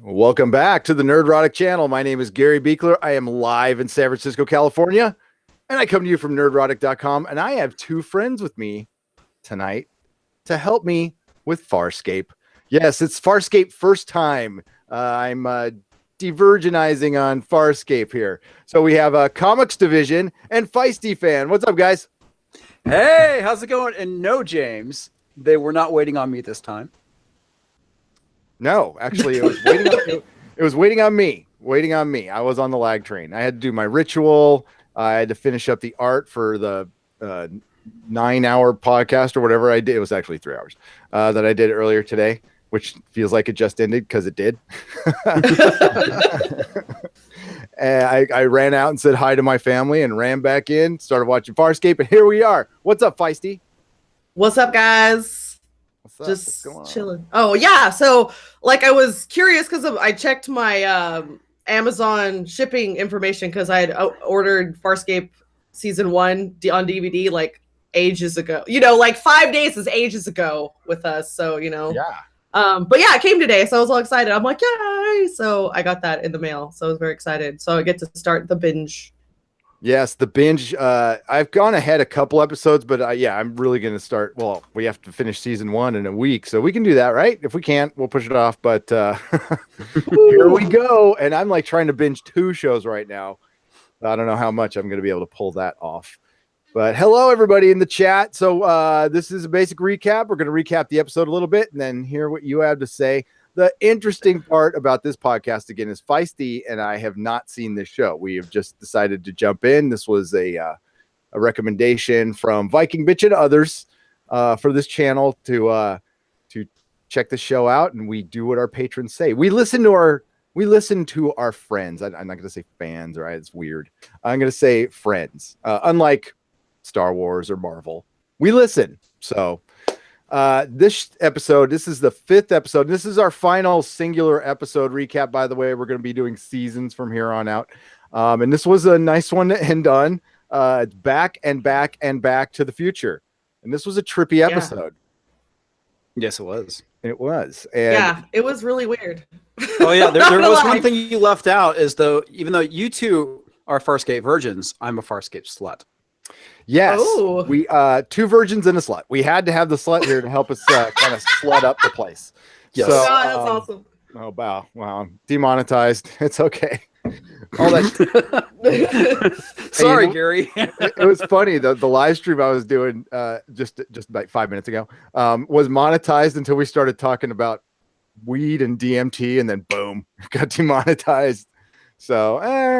Welcome back to the Nerdrotic channel. My name is Gary Buechler. I am live in San Francisco, California, and I come to you from nerdrotic.com. And I have two friends with me tonight to help me with Farscape. Yes, it's Farscape First Time. I'm divergenizing on Farscape here. So we have a Comix Division and Feisty Fan. What's up, guys? Hey, how's it going? And no, James, they were not waiting on me this time. No, actually, it was waiting on, it was waiting on me. Waiting on me. I was on the lag train. I had to do my ritual. I had to finish up the art for the 9-hour podcast or whatever I did. It was actually 3 hours that I did earlier today, which feels like it just ended because it did. And I ran out and said hi to my family and ran back in, started watching Farscape, and here we are. What's up, Feisty? What's up, guys? What's up? Just chilling. Oh yeah, so like I was curious because I checked my Amazon shipping information because I had ordered Farscape season 1 on DVD like ages ago. You know, like 5 days is ages ago with us. So you know, yeah. But yeah, it came today, so I was all excited. I'm like, yay! So I got that in the mail, so I was very excited. So I get to start the binge. Yes, the binge. I've gone ahead a couple episodes, but yeah, I'm really going to start. Well, we have to finish season 1 in a week, so we can do that, right? If we can't, we'll push it off. But here we go. And I'm like trying to binge 2 shows right now. I don't know how much I'm going to be able to pull that off. But hello, everybody in the chat. So this is a basic recap. We're going to recap the episode a little bit and then hear what you have to say. The interesting part about this podcast, again, is Feisty and I have not seen this show. We have just decided to jump in. This was a recommendation from Viking Bitch and others for this channel to check the show out, and we do what our patrons say. We listen to our friends. I'm not going to say fans, right? It's weird. I'm going to say friends. Unlike Star Wars or Marvel, we listen. So. This episode, this is the 5th episode. This is our final singular episode recap, by the way. We're going to be doing seasons from here on out. And this was a nice one to end on. It's back and back and back to the future. And this was a trippy episode. Yes, it was. It was. And Yeah, it was really weird. Oh yeah, there was one thing you left out is even though you two are Farscape virgins, I'm a Farscape slut. Yes, Oh. we 2 virgins and a slut. We had to have the slut here to help us kind of slut up the place. Yes. So, God, that's awesome. Oh wow, I'm demonetized. It's okay. All that. Sorry, Gary. it was funny. The live stream I was doing just like 5 minutes ago was monetized until we started talking about weed and DMT, and then boom, got demonetized. So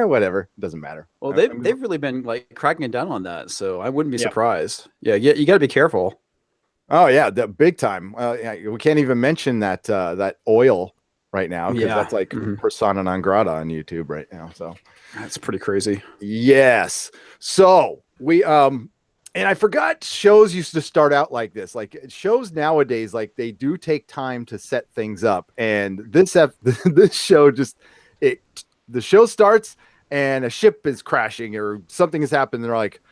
whatever, it doesn't matter. Well, they've really been like cracking it down on that, so I wouldn't be surprised. Yeah, you got to be careful. Oh yeah, big time. Yeah, we can't even mention that oil right now because that's like persona non grata on YouTube right now. So that's pretty crazy. Yes. So we and I forgot shows used to start out like this. Like shows nowadays, like they do take time to set things up, and this show just the show starts and a ship is crashing or something has happened. And they're like,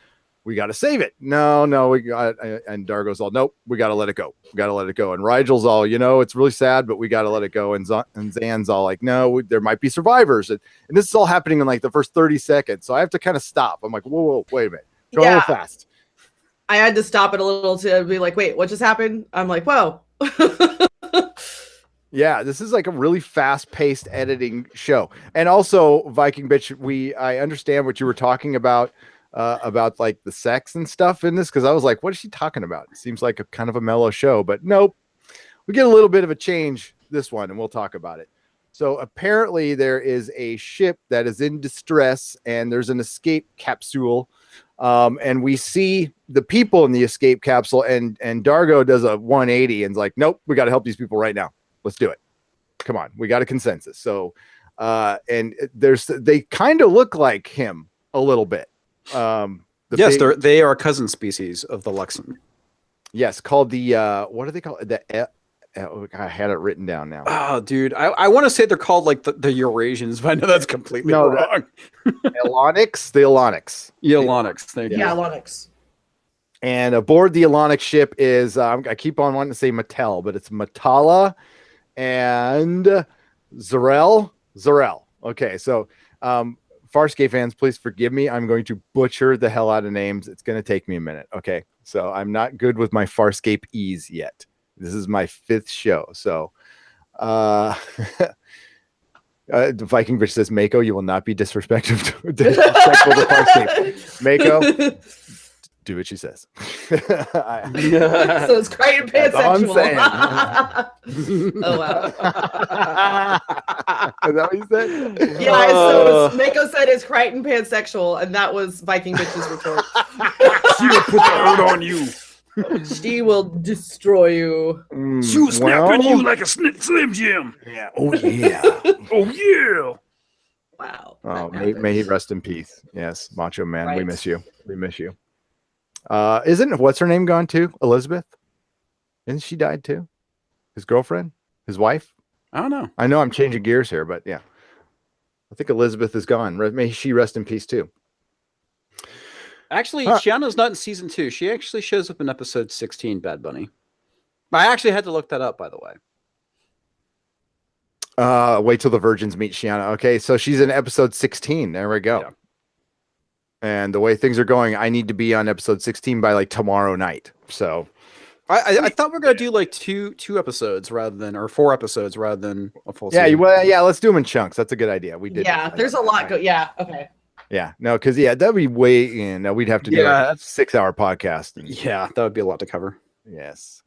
we got to save it. No, we got, and Dargo's all, nope, we got to let it go. We got to let it go. And Rigel's all, it's really sad, but we got to let it go. And Zan's all like, no, there might be survivors. And this is all happening in like the first 30 seconds. So I have to kind of stop. I'm like, whoa, wait a minute. Go a little fast. I had to stop it a little to be like, wait, what just happened? I'm like, whoa. Yeah, this is like a really fast-paced editing show. And also, Viking Bitch, I understand what you were talking about like the sex and stuff in this, because I was like, what is she talking about? It seems like a kind of a mellow show, but nope. We get a little bit of a change this one, and we'll talk about it. So apparently there is a ship that is in distress, and there's an escape capsule. And we see the people in the escape capsule, and Dargo does a 180 and's like, nope, we got to help these people right now. Let's do it. Come on. We got a consensus. So, and they kind of look like him a little bit. Yes, they are a cousin species of the Luxon. Yes. Called the, what do they call it? I had it written down now. Oh, dude. I want to say they're called like the Eurasians, but I know that's completely wrong. Elonics? The Elonics. Elonics. Thank you. Yeah, Elonics. And aboard the Elonic ship is, I keep on wanting to say Mattel, but it's Matala and Zarel. Okay, so Farscape fans, please forgive me. I'm going to butcher the hell out of names. It's going to take me a minute. Okay, so I'm not good with my Farscape ease yet. This is my 5th show, so Viking Bitch says, Mako, you will not be disrespectful to Farscape. Mako, do what she says. So it's Crichton pansexual. Oh wow. Is that what you said? Yeah, so Mako said it's Crichton pansexual, and that was Viking Bitch's retort. She will put the hurt on you. She will destroy you. She will snap into you like a Slim Jim. Yeah. Oh yeah. Oh yeah. Wow. Oh, may he rest in peace. Yes, Macho Man, we Right. miss you. We miss you. Isn't what's her name gone too? Elizabeth? Isn't she died too? His girlfriend? His wife? I don't know. I know I'm changing gears here, but yeah. I think Elizabeth is gone. May she rest in peace too. Actually, Shiana's not in season 2. She actually shows up in episode 16, Bad Bunny. I actually had to look that up, by the way. Wait till the virgins meet Shiana. Okay, so she's in episode 16. There we go. Yeah. And the way things are going, I need to be on episode 16 by like tomorrow night. So I thought we were gonna do like two episodes rather than, or 4 episodes rather than a full yeah, season. let's do them in chunks. That's a good idea. We did. Yeah, there's a lot. Yeah. Okay. Yeah, no, because that'd be way in. We'd have to do like a 6-hour podcast. Yeah, that would be a lot to cover. Yes.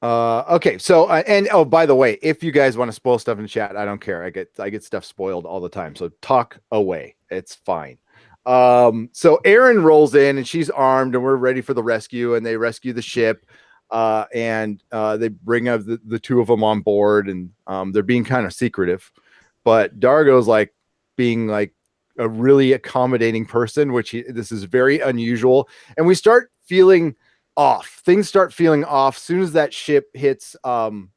Okay. So, and by the way, if you guys want to spoil stuff in the chat, I don't care. I get stuff spoiled all the time. So talk away. It's fine. So Erin rolls in and she's armed and we're ready for the rescue, and they rescue the ship. And they bring up the 2 of them on board, and they're being kind of secretive, but Dargo's like being like a really accommodating person, which this is very unusual. And we start feeling off. Things start feeling off as soon as that ship hits. Oh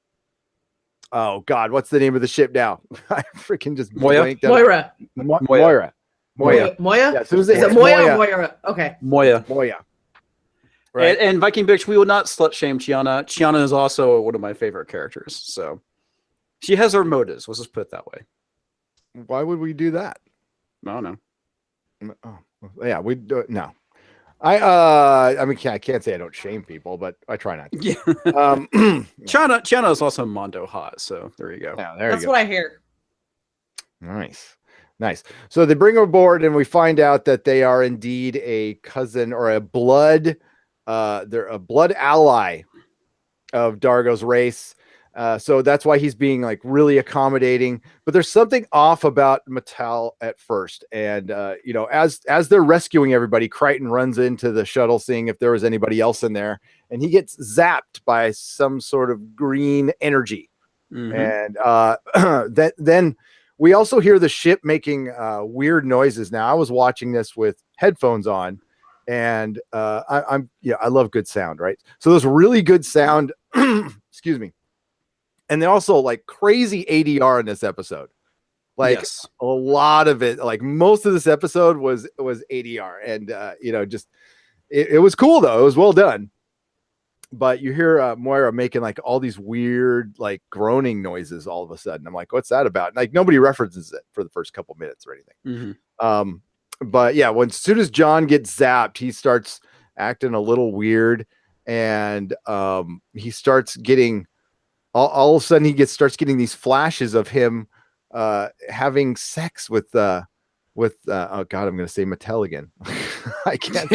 God, what's the name of the ship now? I freaking just blanked out. Moira. Moira. Moya? Yeah, as soon as Is hit it Moya or Moira? Okay. Moya. Right. And Viking Bitch, we will not slut shame Chiana. Chiana is also one of my favorite characters. So she has her motives. Let's just put it that way. Why would we do that? I don't know. Oh, yeah, we do it. No. I mean, I can't say I don't shame people, but I try not to. Yeah. Chiana is also Mondo hot, so there you go. Yeah, there That's you go. what I hear. Nice. So they bring her aboard, and we find out that they are indeed a cousin or a blood. They're a blood ally of Dargo's race. So that's why he's being like really accommodating. But there's something off about Mattel at first, and as they're rescuing everybody, Crichton runs into the shuttle, seeing if there was anybody else in there, and he gets zapped by some sort of green energy. Mm-hmm. And then we also hear the ship making weird noises. Now I was watching this with headphones on, and I love good sound, right? So there's really good sound. Excuse me. And they also like crazy ADR in this episode. Like Yes. a lot of it, like most of this episode was ADR, and just it was cool though. It was well done. But you hear Moira making like all these weird like groaning noises all of a sudden. I'm like, what's that about? And, like nobody references it for the first couple minutes or anything. Mm-hmm. But yeah, as soon as John gets zapped, he starts acting a little weird, and he starts getting all of a sudden starts getting these flashes of him having sex with oh God, I'm going to say Mattel again. I can't.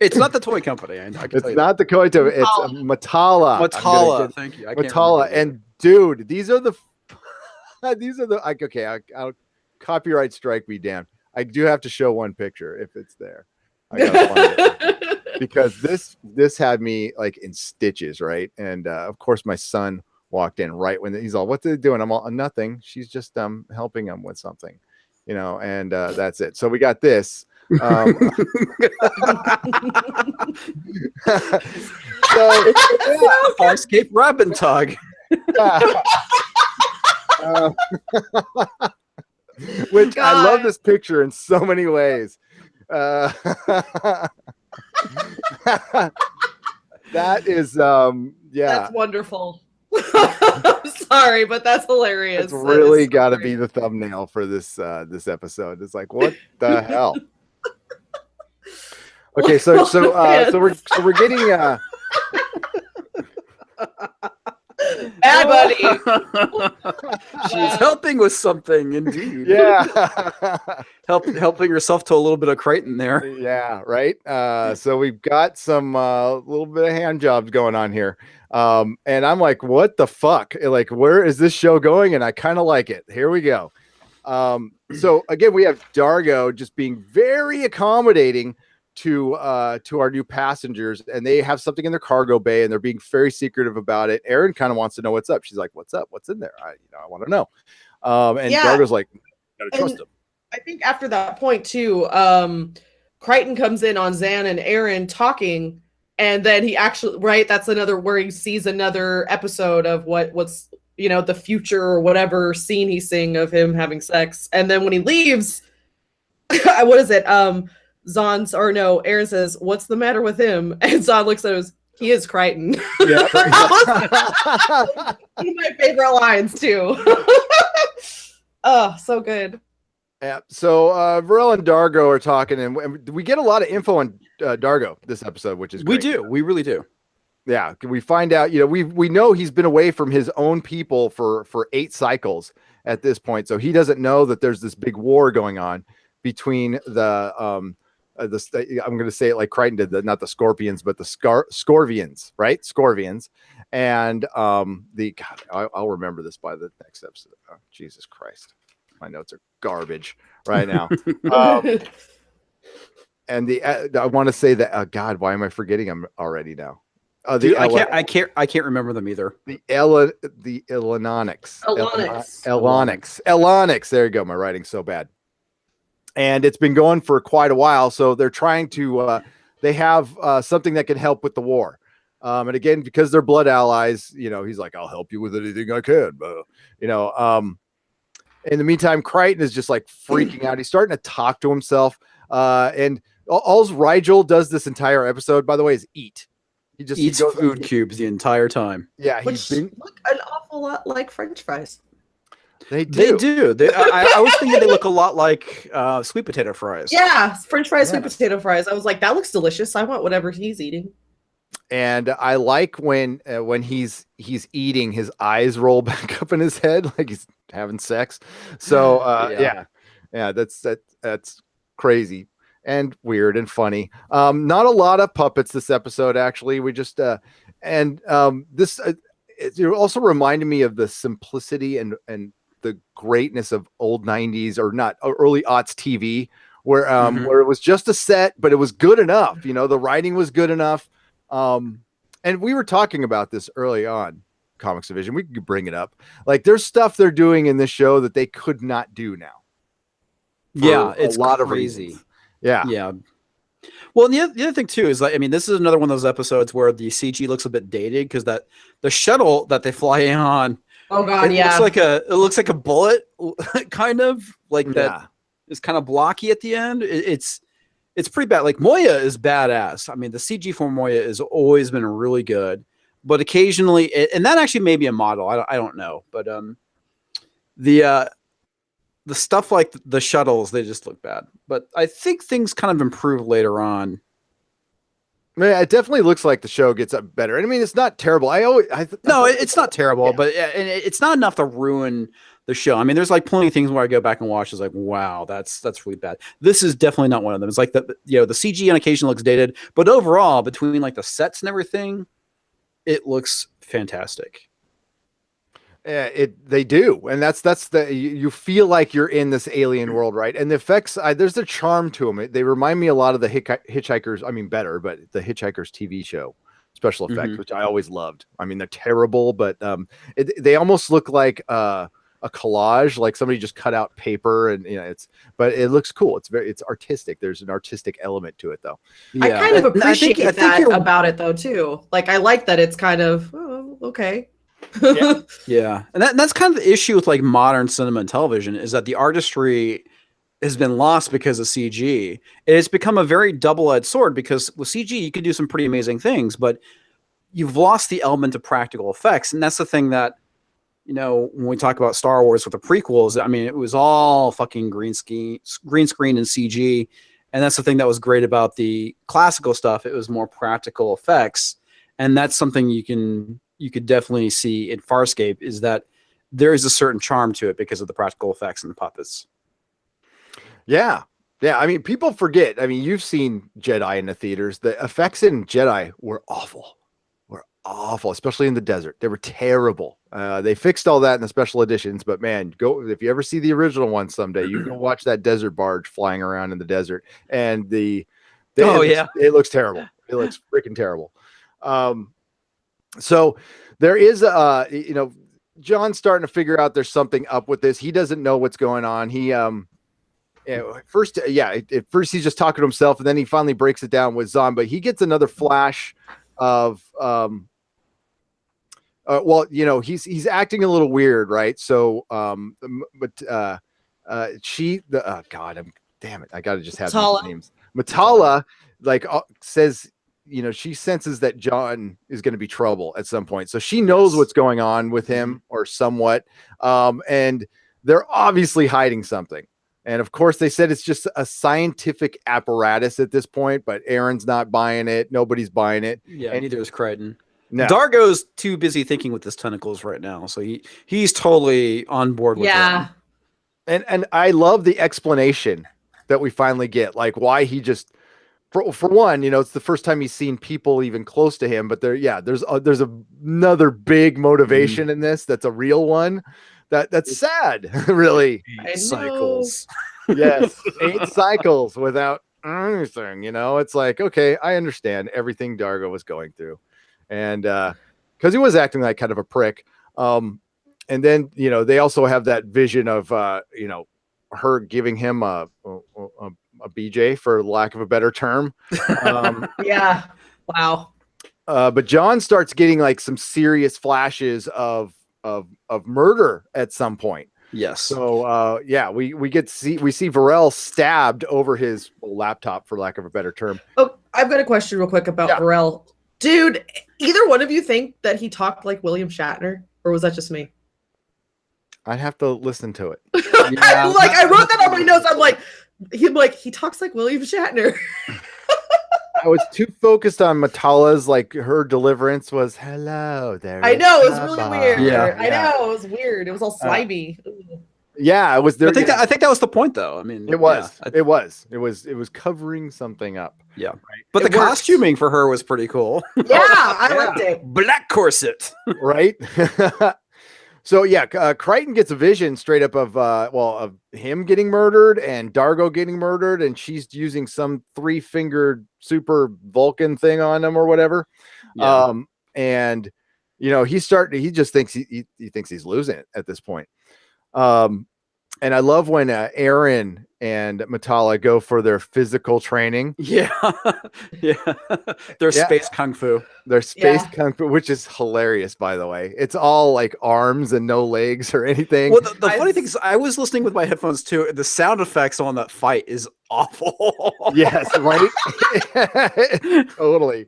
It's not the toy company. I can It's tell you not the Koito. It's Matala. Matala. Thank you. I can't Matala. remember And dude, these are the like, okay, I'll copyright strike me damned. I do have to show one picture if it's there. I gotta find it. Because this had me like in stitches, right? And of course my son walked in right when he's all, what are they doing? I'm all, nothing. She's just helping him with something, and that's it. So we got this. So Farscape Robin Tog. Which I love God. this picture in so many ways. That is yeah. That's wonderful. I'm sorry, but that's hilarious. It's That really is so got to great. be the thumbnail for this this episode. It's like, what the hell? Okay, so we're getting Bad buddy. She's helping with something, indeed. yeah. Helping herself to a little bit of Crichton there. Yeah, right. So we've got some little bit of hand jobs going on here. And I'm like, what the fuck? Like, where is this show going? And I kind of like it. Here we go. So again, we have Dargo just being very accommodating to our new passengers, and they have something in their cargo bay and they're being very secretive about it. Erin kind of wants to know what's up. She's like, what's up? What's in there? I want to know. And Yeah. Dargo's like, gotta trust him. I think after that point too, Crichton comes in on Zan and Aaron talking, and then he actually, right, that's another where he sees another episode of what's the future or whatever scene he's seeing of him having sex. And then when he leaves, what is it? Aaron says, "What's the matter with him?" And Zahn looks at him, he is Crichton. Yeah. That was one of my favorite lines too. Oh, so good. Yeah. So Varel and Dargo are talking, and we get a lot of info on Dargo this episode, which is great. We do. We really do. Yeah. We find out, we know he's been away from his own people for 8 cycles at this point. So he doesn't know that there's this big war going on between I'm going to say it like Crichton did, not the Scorpions, but the Scorvians, right? Scorvians. And I'll remember this by the next episode. Oh, Jesus Christ. My notes are garbage right now. And I want to say that, God, why am I forgetting them already now? Dude, I can't remember them either. The Elononics. Elonix. There you go. My writing's so bad. And it's been going for quite a while. So they're trying to, they have something that can help with the war. And again, because they're blood allies, he's like, I'll help you with anything I can. But, in the meantime, Crichton is just like freaking out. He's starting to talk to himself. And all Rigel does this entire episode, by the way, is eat. He just eats food cubes the entire time. Yeah. Which look an awful lot like French fries. They do. I was thinking they look a lot like sweet potato fries. Yeah, French fries, sweet potato fries. I was like, that looks delicious. I want whatever he's eating. And I like when he's eating, his eyes roll back up in his head like he's having sex. So yeah, that's crazy and weird and funny. Not a lot of puppets this episode, actually. We just this it also reminded me of the simplicity and the greatness of old 90s or not early aughts TV, where it was just a set, but it was good enough. The writing was good enough. And we were talking about this early on, Comix Division. We could bring it up. Like, there's stuff they're doing in this show that they could not do now. Yeah, it's a lot crazy. Of reasons. Yeah. Yeah. Well, and the other thing too is like, this is another one of those episodes where the CG looks a bit dated because the shuttle that they fly in on, oh god, it looks like a bullet, kind of like that. Is kind of blocky at the end. It's pretty bad. Like, Moya is badass. The CG for Moya has always been really good, but occasionally, and that actually may be a model. I don't know, but the stuff like the shuttles, they just look bad. But I think things kind of improve later on. Yeah, it definitely looks like the show gets up better. It's not terrible. It's not terrible, but and it's not enough to ruin the show. There's like plenty of things where I go back and watch. It's like, wow, that's really bad. This is definitely not one of them. It's like the CG on occasion looks dated, but overall, between like the sets and everything, it looks fantastic. They do, and that's you feel like you're in this alien world, right? And the effects, there's a charm to them. They remind me a lot of the Hitchhikers. Better, but the Hitchhikers TV show special effects, which I always loved. They're terrible, but they almost look like a collage, like somebody just cut out paper, and but it looks cool. It's artistic. There's an artistic element to it, though. Yeah. I kind of appreciate that about it, though, too. Like, I like that it's kind of okay. Yeah. And that's kind of the issue with like modern cinema and television, is that the artistry has been lost because of CG. It's become a very double-edged sword, because with CG you can do some pretty amazing things, but you've lost the element of practical effects. And that's the thing that you know, when we talk about Star Wars with the prequels, I mean, it was all fucking green screen and CG. And that's the thing that was great about the classical stuff. It was more practical effects. And that's something you could definitely see in Farscape, is that there is a certain charm to it because of the practical effects and the puppets. Yeah. Yeah. I mean, people forget. I mean, you've seen Jedi in the theaters. The effects in Jedi were awful. Awful, especially in the desert. They were terrible. They fixed all that in the special editions, but man, go if you ever see the original one someday, you can watch that desert barge flying around in the desert, and it looks terrible. It looks freaking terrible. So there is John's starting to figure out there's something up with this. He doesn't know what's going on. He at first he's just talking to himself, and then he finally breaks it down with Zahn, but he gets another flash of he's acting a little weird, right? So damn it, I gotta just have these names. Matala says, she senses that John is going to be trouble at some point, so she knows what's going on with him, or somewhat, and they're obviously hiding something. And of course, they said it's just a scientific apparatus at this point, but Aaron's not buying it. Nobody's buying it. Yeah, and neither is Crichton. No. Dargo's too busy thinking with his tentacles right now, so he's totally on board with it. And I love the explanation that we finally get, like why he just, for one, it's the first time he's seen people even close to him. But there's another big motivation in this. That's a real one. That's sad, really. 8 cycles. Yes, 8 cycles without anything. It's like, okay, I understand everything Dargo was going through, and because he was acting like kind of a prick. And then they also have that vision of her giving him a BJ, for lack of a better term. Yeah. Wow. But John starts getting like some serious flashes of murder at some point. Yes. So we see Varel stabbed over his laptop, for lack of a better term. Oh, I've got a question real quick about Varel. Dude, either one of you think that he talked like William Shatner, or was that just me? I'd have to listen to it. I wrote that on my notes. I'm like, he talks like William Shatner. I was too focused on Matala's, like her deliverance was hello there. I know, it was really weird. Yeah, I know, it was weird. It was all slimy. Yeah, it was there. I think that was the point, though. I mean, it was. It was covering something up. Yeah, right. But the costuming for her was pretty cool. Yeah, I liked it. Black corset, right? So Crichton gets a vision straight up of him getting murdered and Dargo getting murdered, and she's using some 3-fingered super Vulcan thing on him or whatever. Yeah. And he just thinks he thinks he's losing it at this point. And I love when Aaron and Matala go for their physical training. Yeah. Their space kung fu. Their space kung fu, which is hilarious, by the way. It's all like arms and no legs or anything. Well, the funny thing is, I was listening with my headphones too. The sound effects on that fight is awful. Yes, right? Totally.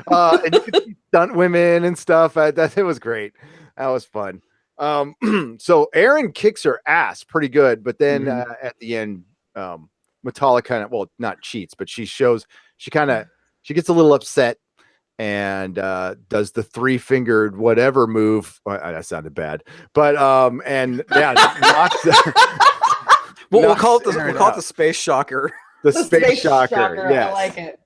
And you could see stunt women and stuff. It was great. That was fun. So Aaron kicks her ass pretty good, but then at the end, Matala kind of, well, not cheats, but she gets a little upset and does the 3-fingered whatever move. That sounded bad, but knocks. We'll call it the space shocker. The space shocker. Yes. I like it.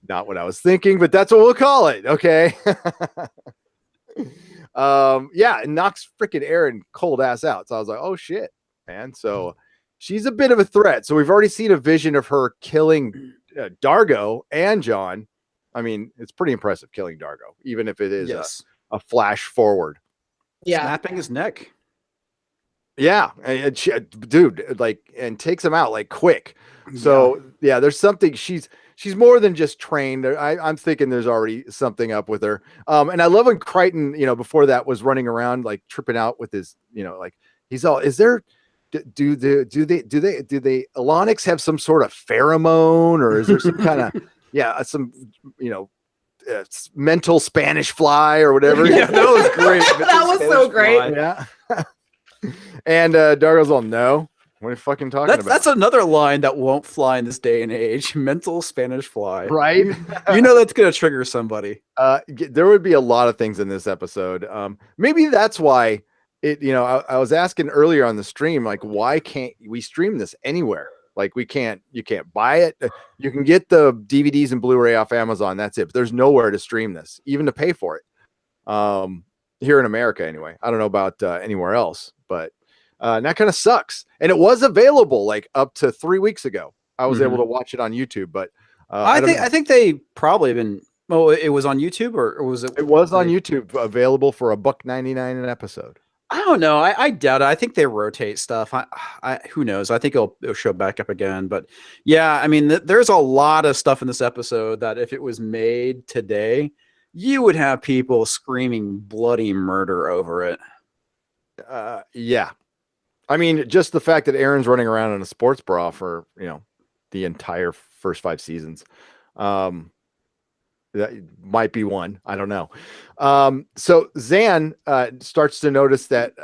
Not what I was thinking, but that's what we'll call it. Okay. It knocks freaking Aaron cold ass out. So I was like, oh shit, man. So she's a bit of a threat. So we've already seen a vision of her killing Dargo and John. I mean, it's pretty impressive killing Dargo, even if it is a flash forward. Yeah, snapping his neck. Yeah, and she, dude, and takes him out like quick. So there's something. She's more than just trained. I'm thinking there's already something up with her. And I love when Crichton, before that was running around like tripping out with his, he's all, is there, do they Alonics have some sort of pheromone, or is there some kind of, some, mental Spanish fly or whatever. Yeah, that was great. That was so great. Yeah. And Dargo's all, no. What are you fucking talking about? That's another line that won't fly in this day and age. Mental Spanish fly. Right? You know that's gonna trigger somebody. There would be a lot of things in this episode. Maybe that's why I was asking earlier on the stream, like, why can't we stream this anywhere? Like, you can't buy it. You can get the DVDs and Blu-ray off Amazon. That's it. But there's nowhere to stream this, even to pay for it. Here in America, anyway. I don't know about anywhere else, but that kind of sucks. And it was available like up to 3 weeks ago. I was able to watch it on YouTube, but I think they probably been. Oh, it was on YouTube, or was it? It was on YouTube, available for $1.99 an episode. I don't know. I doubt it. I think they rotate stuff. Who knows? I think it'll show back up again. But yeah, I mean, there's a lot of stuff in this episode that if it was made today, you would have people screaming bloody murder over it. Yeah. I mean, just the fact that Aaron's running around in a sports bra for, the entire first 5 seasons. That might be one. I don't know. So Zan starts to notice that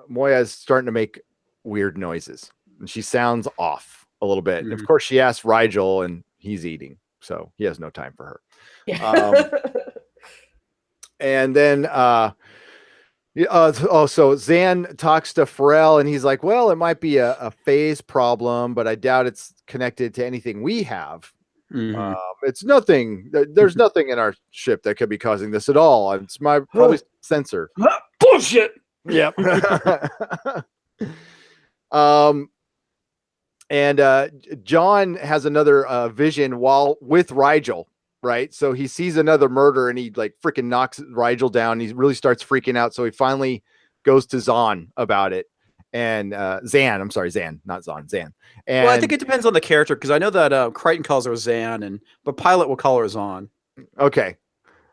Moya is starting to make weird noises. And she sounds off a little bit. And of course, she asks Rigel, and he's eating. So he has no time for her. Yeah. And then, so Zan talks to Pharrell, and he's like, well, it might be a phase problem, but I doubt it's connected to anything we have. It's nothing. There's nothing in our ship that could be causing this at all. It's my probably sensor. Bullshit. Yep. And John has another vision while with Rigel, right? So he sees another murder, and he like freaking knocks Rigel down. He really starts freaking out. So he finally goes to Zahn about it. And Zan, I'm sorry, Zan, not Zahn, Zan. And I think it depends on the character, because I know that Crichton calls her Zan, but Pilot will call her Zahn. Okay,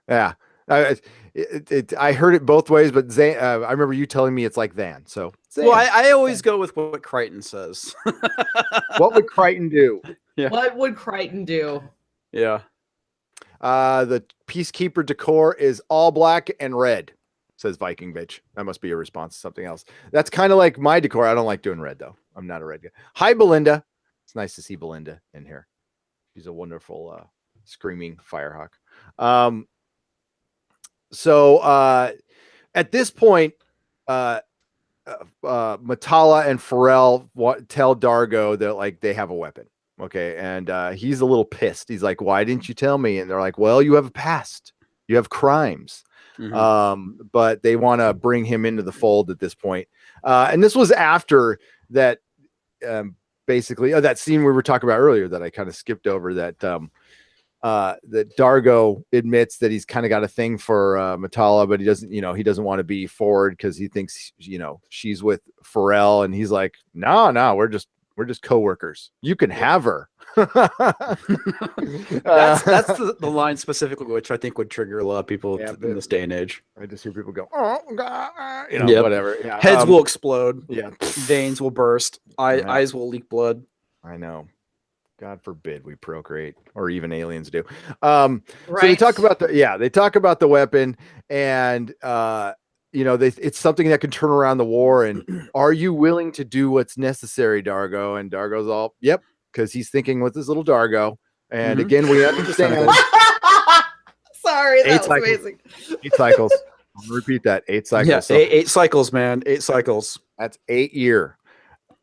yeah, I heard it both ways, but Zan, I remember you telling me it's like Zan. So Zan. Well, I always go with what Crichton says. What would Crichton do? Yeah. What would Crichton do? Yeah. The Peacekeeper decor is all black and red. Says Viking bitch. That must be a response to something else. That's kind of like my decor. I don't like doing red though. I'm not a red guy. Hi, Belinda. It's nice to see Belinda in here. She's a wonderful screaming firehawk. So at this point, Matala and Pharrell tell Dargo that like they have a weapon. Okay, and he's a little pissed. He's like, "Why didn't you tell me?" And they're like, "Well, you have a past. You have crimes." But they want to bring him into the fold at this point. And this was after that, basically, that scene we were talking about earlier that I kind of skipped over, that that Dargo admits that he's kind of got a thing for Matala, but he doesn't want to be forward because he thinks, she's with Pharrell, and he's like, no, we're just coworkers. You can have her. That's the line specifically, which I think would trigger a lot of people in this day and age. I just hear people go, oh God, Yep. whatever. Yeah. Heads will explode. Yeah. Veins will burst. Eyes will leak blood. I know. God forbid we procreate, or even aliens do. So they talk about the weapon, and it's something that can turn around the war. And are you willing to do what's necessary, Dargo? And Dargo's all, yep, because he's thinking with his little Dargo. And again, we understand. Sorry, that was amazing. 8 cycles. I'll repeat that. 8 cycles. Yeah, so 8 cycles, man. 8 cycles. That's 8 year.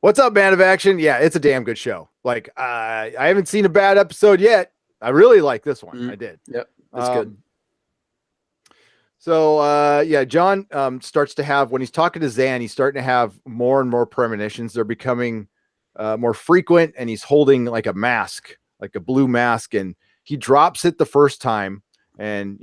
What's up, Man of Action? Yeah, it's a damn good show. Like, I haven't seen a bad episode yet. I really like this one. I did. Yep, that's good. So, John starts to have, when he's talking to Zan, he's starting to have more and more premonitions. They're becoming more frequent, and he's holding like a mask, like a blue mask, and he drops it the first time, and,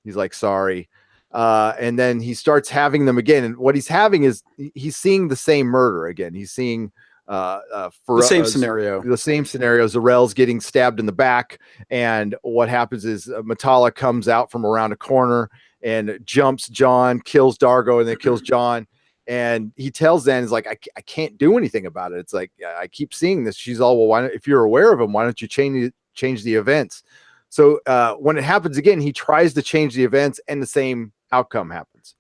he's like, sorry. And then he starts having them again. And what he's having is he's seeing the same murder again. He's seeing the same scenario. Zarel's getting stabbed in the back. And what happens is Matala comes out from around a corner and jumps John, kills Dargo, and then kills John. And he tells Zan, he's like, I can't do anything about it. It's like, I keep seeing this. She's all, well, if you're aware of him, why don't you change the events? So when it happens again, he tries to change the events, and the same outcome happens.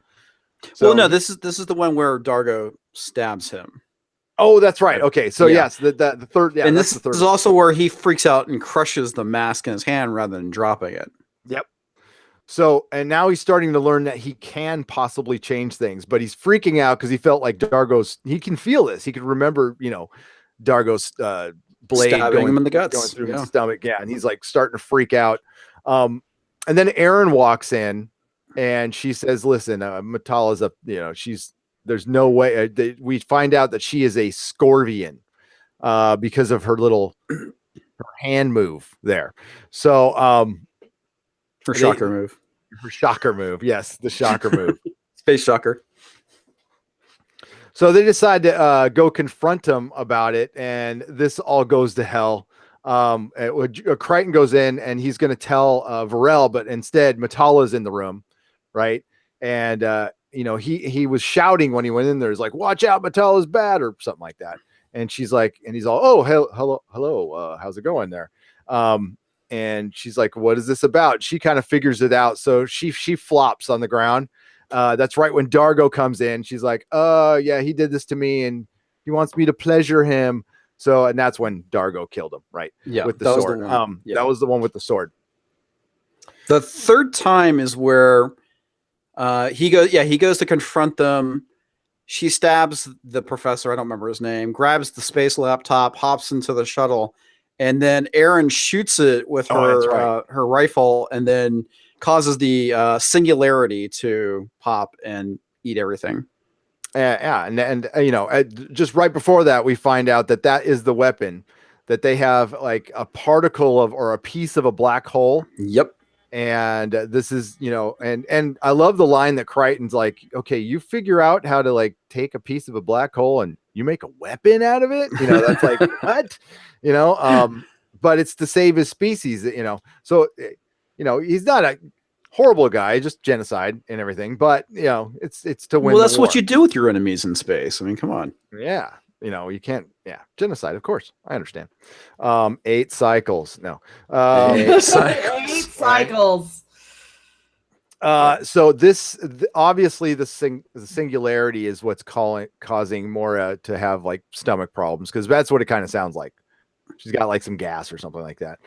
So, well, no, this is the one where Dargo stabs him. Oh, that's right. Okay, so yes, the third. Yeah, and that's this the third is one. also where he freaks out and crushes the mask in his hand rather than dropping it. Yep. So, and now he's starting to learn that he can possibly change things, but he's freaking out because he felt like Dargo's. He can feel this. He can remember, Dargo's blade Stabbing him in the going guts. through his stomach. Yeah, and he's like starting to freak out. And then Aaron walks in, and she says, "Listen, Matala's a, there's no way." We find out that she is a Scorvian because of her hand move there. So, her shocker move. Her shocker move. Yes, the shocker move. Space shocker. So they decide to go confront him about it, and this all goes to hell. Crichton goes in, and he's going to tell Varel, but instead Matala's in the room, right? And he was shouting when he went in there. He's like, "Watch out, Matala's bad," or something like that. And she's like, and he's all, "Oh, hello, how's it going there?" And she's like, "What is this about?" She kind of figures it out, so she flops on the ground. That's right when Dargo comes in. She's like, yeah, he did this to me, and he wants me to pleasure him." So, and that's when Dargo killed him, right? Yeah, with the sword. That was the one with the sword. The third time is where he goes to confront them. She stabs the professor, I don't remember his name, grabs the space laptop, hops into the shuttle, and then Aaron shoots it with her rifle, and then causes the singularity to pop and eat everything. Yeah, and just right before that, we find out that is the weapon, that they have like a particle of, or a piece of a black hole. Yep. And this is, and I love the line that Crichton's like, "Okay, you figure out how to like take a piece of a black hole and you make a weapon out of it." That's like, what? But it's to save his species, So, he's not a horrible guy, just genocide and everything, but it's to win. Well, that's what you do with your enemies in space. I mean, come on. Yeah. You can't, genocide, of course. I understand. 8 cycles. No. 8 cycles. So this, obviously the singularity is what's causing Moya to have like stomach problems, because that's what it kind of sounds like. She's got like some gas or something like that.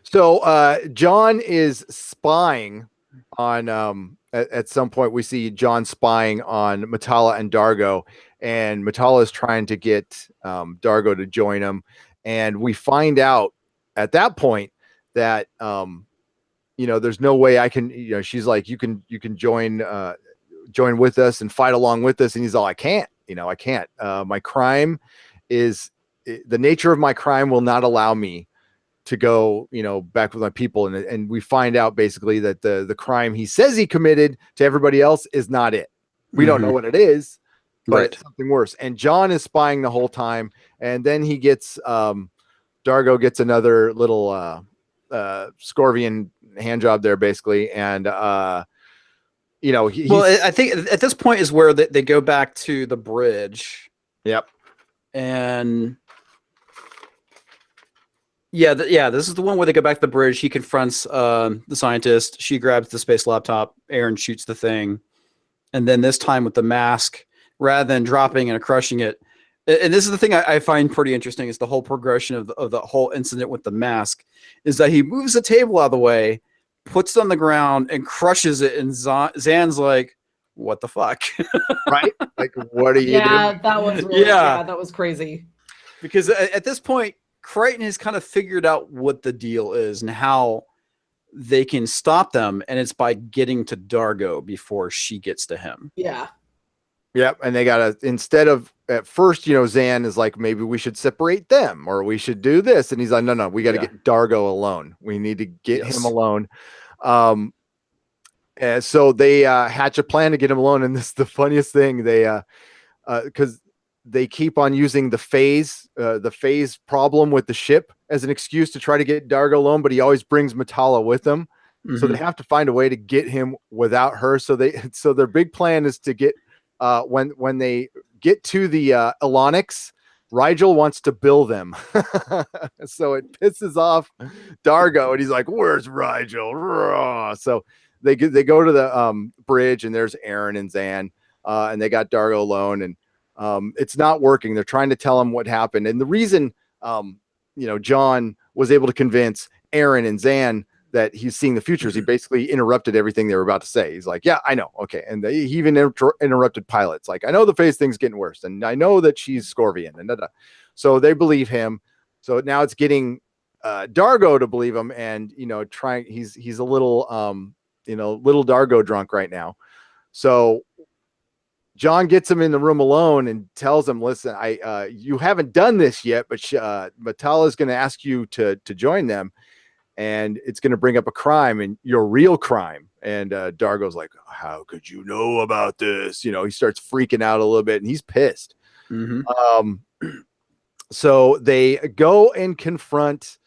So John is spying on, at some point we see John spying on Matala and Dargo, and Matala is trying to get Dargo to join him. And we find out at that point that, there's no way I can, she's like, you can join with us and fight along with us. And he's all, I can't, I can't. My crime is, the nature of my crime will not allow me to go, back with my people. And we find out basically that the crime he says he committed to everybody else is not it. We don't know what it is, but it's something worse. And John is spying the whole time. And then he gets, Dargo gets another little, Scorvian hand job there basically. And, I think at this point is where they go back to the bridge. Yep. And this is the one where they go back to the bridge. He confronts the scientist. She grabs the space laptop. Aaron shoots the thing. And then this time with the mask, rather than dropping and crushing it. And this is the thing I find pretty interesting, is the whole progression of the whole incident with the mask, is that he moves the table out of the way, puts it on the ground, and crushes it. And Zan's like, what the fuck? Right? Like, what are you doing? That was really, that was crazy. Because at this point, Crichton has kind of figured out what the deal is and how they can stop them, and it's by getting to Dargo before she gets to him. Yeah. Yep. And they gotta, instead of, at first, Zan is like, maybe we should separate them, or we should do this. And he's like, no, we got to get Dargo alone. We need to get him alone. And so they hatch a plan to get him alone. And this is the funniest thing. They, because they keep on using the phase problem with the ship as an excuse to try to get Dargo alone, but he always brings Matala with him. Mm-hmm. So they have to find a way to get him without her. So their big plan is to get, when they get to the Elonics, Rigel wants to bill them. So it pisses off Dargo, and he's like, "Where's Rigel?" So they go to the bridge, and there's Aaron and Zan, and they got Dargo alone, and it's not working. They're trying to tell him what happened, and the reason John was able to convince Aaron and Zan that he's seeing the futures. He basically interrupted everything they were about to say. He's like, yeah, I know. Okay. And he even interrupted pilots. Like, I know the phase thing's getting worse, and I know that she's Scorvian, and so they believe him. So now it's getting Dargo to believe him, and he's a little little Dargo drunk right now. So John gets him in the room alone and tells him, listen, you haven't done this yet, but Matala is going to ask you to join them. And it's going to bring up a crime, and your real crime. And Dargo's like, how could you know about this? He starts freaking out a little bit, and he's pissed. So they go and confront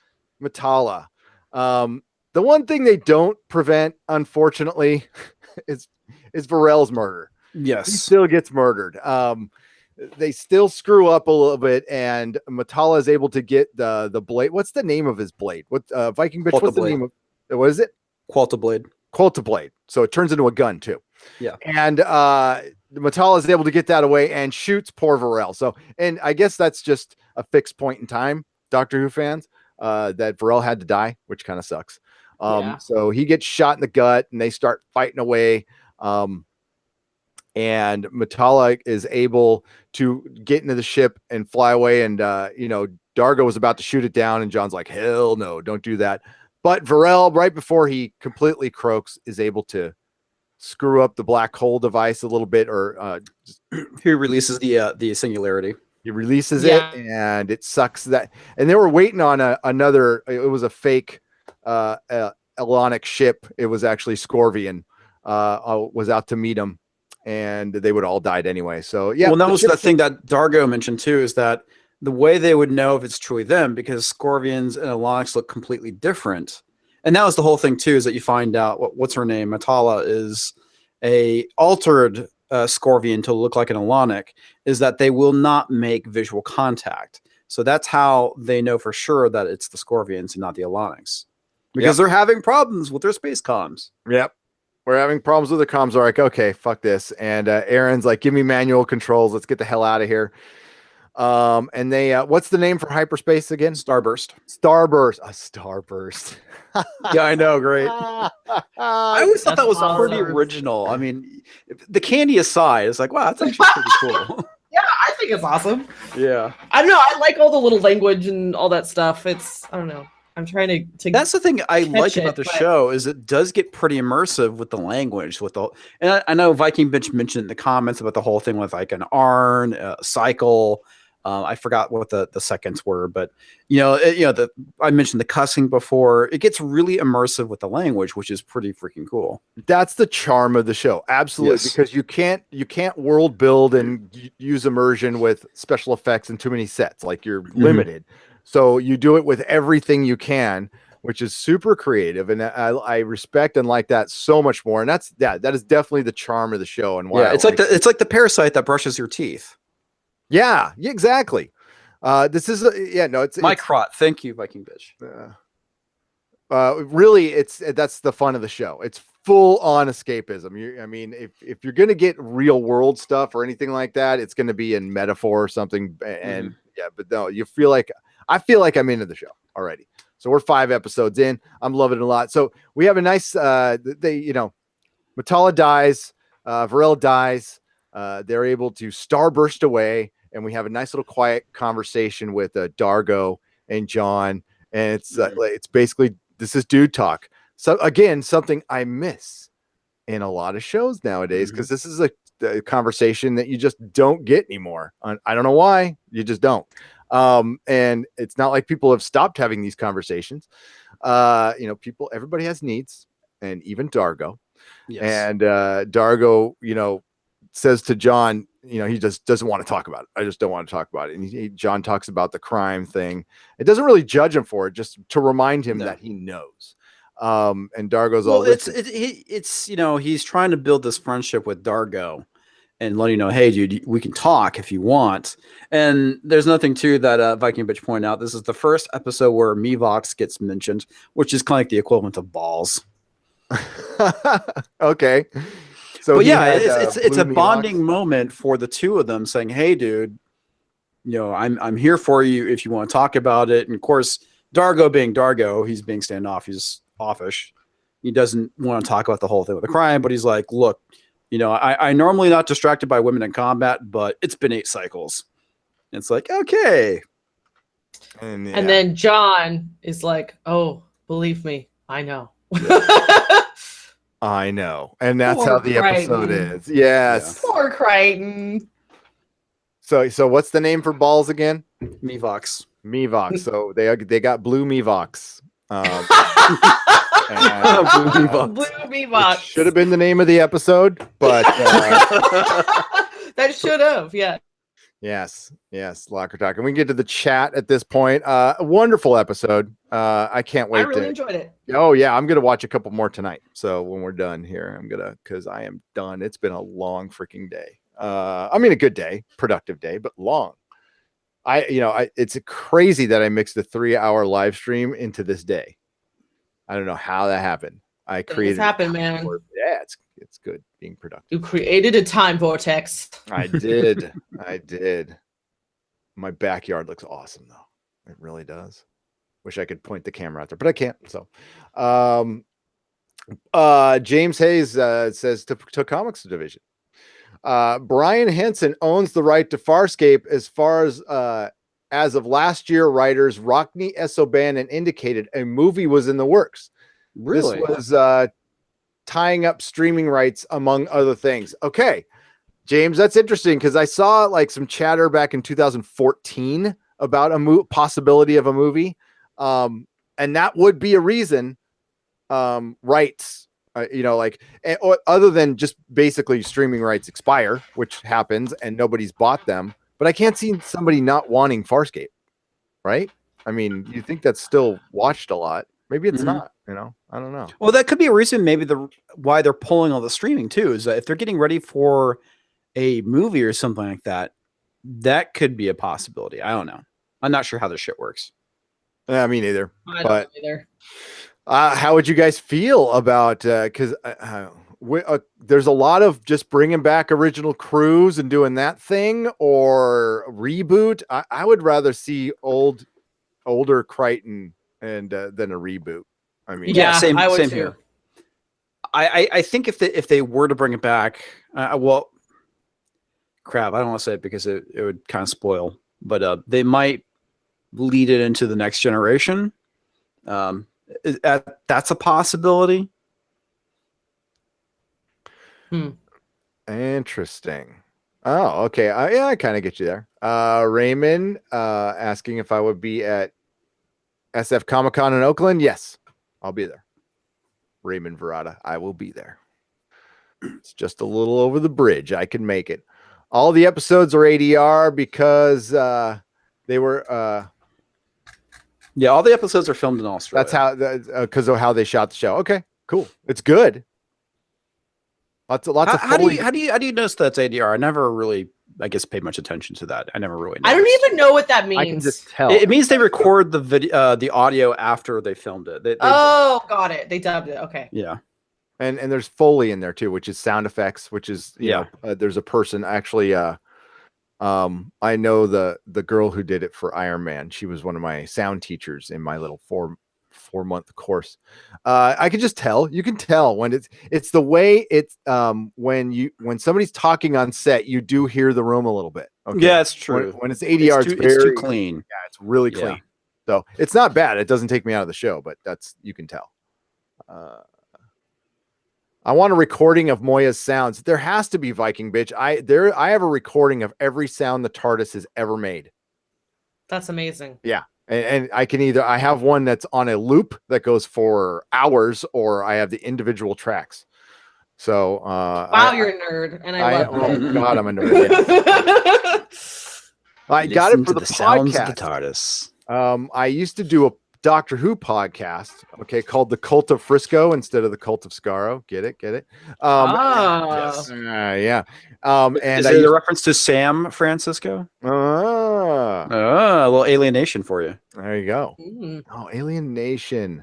Matala. The one thing they don't prevent, unfortunately, is Varel's murder. Yes. He still gets murdered. They still screw up a little bit, and Matala is able to get the blade. What's the name of his blade? What Viking bitch? What's the name of? What is it? Qualta blade. Qualta blade. So it turns into a gun too. Yeah. And Matala is able to get that away and shoots poor Varel. So, and I guess that's just a fixed point in time, Doctor Who fans, that Varel had to die, which kind of sucks. So he gets shot in the gut, and they start fighting away. And Matala is able to get into the ship and fly away. And, Dargo was about to shoot it down, and John's like, hell no, don't do that. But Varel, right before he completely croaks, is able to screw up the black hole device a little bit, or he releases the singularity. He releases it, and it sucks that. And they were waiting on another. It was a fake Elonic ship. It was actually Scorvian. Was out to meet him, and they would all died anyway. So yeah. Well, that was the thing that Dargo mentioned too, is that the way they would know if it's truly them, because Scorvians and Elonics look completely different. And that was the whole thing too, is that you find out what's her name, Matala, is a altered Scorvian to look like an Elonic, is that they will not make visual contact. So that's how they know for sure that it's the Scorvians and not the Elonics, because they're having problems with their space comms. Yep. We're having problems with the comms. They're like, okay, fuck this. And Aaron's like, give me manual controls. Let's get the hell out of here. And they, what's the name for hyperspace again? Starburst. A starburst. Yeah, I know. Great. I always thought that was pretty original. I mean, the candy aside, it's like, wow, that's actually pretty cool. Yeah, I think it's awesome. Yeah. I don't know. I like all the little language and all that stuff. It's, I don't know. I'm trying to That's the thing I like about the show, is it does get pretty immersive with the language, and I know Viking Bitch mentioned in the comments about the whole thing with like an Arn, cycle. I forgot what the seconds were, but I mentioned the cussing before. It gets really immersive with the language, which is pretty freaking cool. That's the charm of the show. Absolutely. Yes. Because you can't world build and use immersion with special effects and too many sets. Like, you're limited. So you do it with everything you can, which is super creative, and I respect and like that so much more. And that is definitely the charm of the show. And why it's like the parasite that brushes your teeth. Yeah, exactly. This is it's my crot. Thank you, Viking Bitch. Really, that's the fun of the show. It's full on escapism. I mean, if you're gonna get real world stuff or anything like that, it's gonna be in metaphor or something. And but no, I feel like I'm into the show already. So we're 5 episodes in. I'm loving it a lot. So we have a nice, Matala dies, Varel dies. They're able to starburst away, and we have a nice little quiet conversation with Dargo and John. And it's basically, this is dude talk. So again, something I miss in a lot of shows nowadays, because this is a conversation that you just don't get anymore. I don't know why, you just don't. And it's not like people have stopped having these conversations. Everybody has needs, and even Dargo. Yes. And Dargo, says to John, he just doesn't want to talk about it. I just don't want to talk about it. And John talks about the crime thing. It doesn't really judge him for it, just to remind him that he knows. And Dargo's he's trying to build this friendship with Dargo. and letting you know, hey, dude, we can talk if you want. And there's nothing to that Viking bitch pointed out. This is the first episode where Mevox gets mentioned, which is kind of like the equivalent of balls. Okay. So but yeah, had, it's a Blue bonding Mevox. moment for the two of them, saying, hey, dude, I'm here for you if you want to talk about it. And of course, Dargo being Dargo, he's being standoff. He's offish. He doesn't want to talk about the whole thing with the crime, but he's like, look, I normally not distracted by women in combat, but it's been 8 cycles. And it's like, okay. And then John is like, oh, believe me, I know. I know. And that's Poor how the episode Crichton. is. Yes. Poor Crichton. So what's the name for balls again? Mevox. Mevox. So they got Blue Mevox. And, Blue Mevox. Blue Mevox. should have been the name of the episode, but that should have, yeah. yes, Locker Talk. And we can get to the chat at this point. A wonderful episode. I can't wait I really enjoyed it. Oh yeah, I'm gonna watch a couple more tonight. So when we're done here, because I am done. It's been a long freaking day. I mean a good day, productive day, but long. It's crazy that I mixed a 3-hour live stream into this day. I don't know how that happened. I created. It's happened, man. Yeah, it's good being productive. You created a time vortex. I did. I did. My backyard looks awesome though. It really does. Wish I could point the camera out there, but I can't. So, James Hayes says to Comix Division. Brian Henson owns the right to Farscape as far as of last year. Writers Rockney Essoban indicated a movie was in the works. Really? This was tying up streaming rights among other things. Okay, James, that's interesting because I saw like some chatter back in 2014 about a possibility of a movie, and that would be a reason. Rights. Other than just basically streaming rights expire, which happens and nobody's bought them. But I can't see somebody not wanting Farscape, right? I mean, you think that's still watched a lot. Maybe it's not, I don't know. Well, that could be a reason maybe why they're pulling all the streaming too, is that if they're getting ready for a movie or something like that, that could be a possibility. I don't know. I'm not sure how this shit works. Me neither. I don't know either. How would you guys feel about because there's a lot of just bringing back original crews and doing that thing or reboot? I would rather see older Crichton and than a reboot. I mean, same too. here. I think if they were to bring it back, well, crap, I don't want to say it because it would kind of spoil, but they might lead it into the next generation. That's a possibility. Interesting. Oh, okay. I kind of get you there. Raymond asking if I would be at SF Comic-Con in Oakland. Yes, I'll be there. Raymond Verada, I will be there. It's just a little over the bridge. I can make it. All the episodes are ADR because they were all the episodes are filmed in Australia. That's how because of how they shot the show. Okay, cool. It's good. Lots of how do you notice that's ADR? I never really, I guess, paid much attention to that. I never really noticed. I don't even know what that means. I can just tell. It means they record the video, the audio after they filmed it. They got it. They dubbed it. Okay. Yeah. And there's Foley in there too, which is sound effects, which is there's a person actually. I know the girl who did it for Iron Man. She was one of my sound teachers in my little 4-month course. I could just tell. You can tell when it's the way it's when somebody's talking on set, you do hear the room a little bit. Okay? Yeah, it's true. When it's ADR, it's too clean. Yeah, it's really clean. So it's not bad. It doesn't take me out of the show, but you can tell. I want a recording of Moya's sounds. There has to be, Viking bitch. I have a recording of every sound the TARDIS has ever made. That's amazing. Yeah. And I can I have one that's on a loop that goes for hours, or I have the individual tracks. So wow, you're a nerd, and I love that. Oh God, I'm a nerd. Yeah. I got it for the sounds podcast. of the TARDIS. I used to do Doctor Who podcast, okay, called The Cult of Frisco instead of The Cult of Scarrow. Get it? Yes. Yeah. And Is it a reference to Sam Francisco? A little alienation for you. There you go. Mm. Oh, Alien Nation.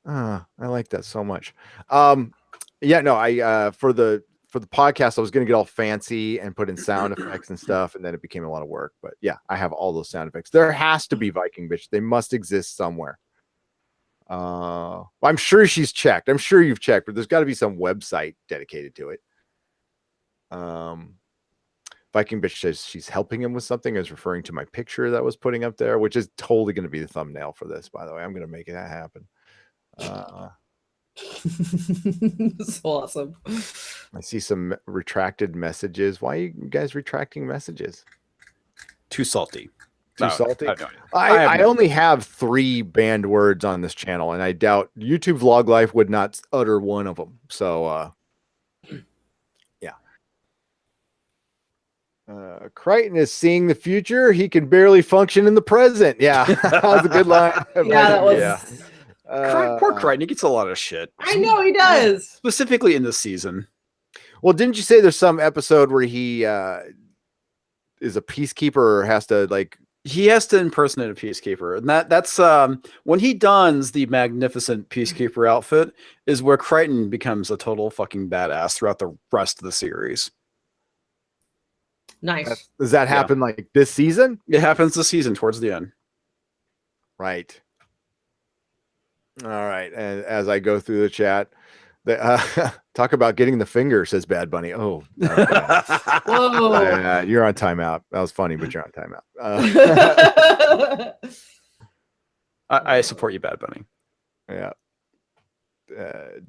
I like that so much. Yeah, no, I for the podcast, I was gonna get all fancy and put in sound effects and stuff, and then it became a lot of work. But yeah, I have all those sound effects. There has to be Viking Bitch. They must exist somewhere. I'm sure she's checked. I'm sure you've checked, but there's got to be some website dedicated to it. Viking Bitch says she's helping him with something. I was referring to my picture that I was putting up there, which is totally going to be the thumbnail for this, by the way. I'm going to make that happen. So awesome. I see some retracted messages. Why are you guys retracting messages? Too salty. Too salty? I, I only have 3 banned words on this channel, and I doubt YouTube Vlog Life would not utter one of them. So, yeah. Crichton is seeing the future. He can barely function in the present. Yeah, that was a good line. Yeah, that was. Yeah. Poor Crichton, he gets a lot of shit. I know he does. Specifically in this season. Well, didn't you say there's some episode where he is a peacekeeper or has to like? He has to impersonate a peacekeeper, and that's when he dons the magnificent peacekeeper outfit is where Crichton becomes a total fucking badass throughout the rest of the series. Nice. Does that happen like this season? It happens this season towards the end. Right. All right. And as I go through the chat, talk about getting the finger, says Bad Bunny. Oh, Whoa. You're on timeout. That was funny, but you're on timeout. I support you, Bad Bunny. Yeah.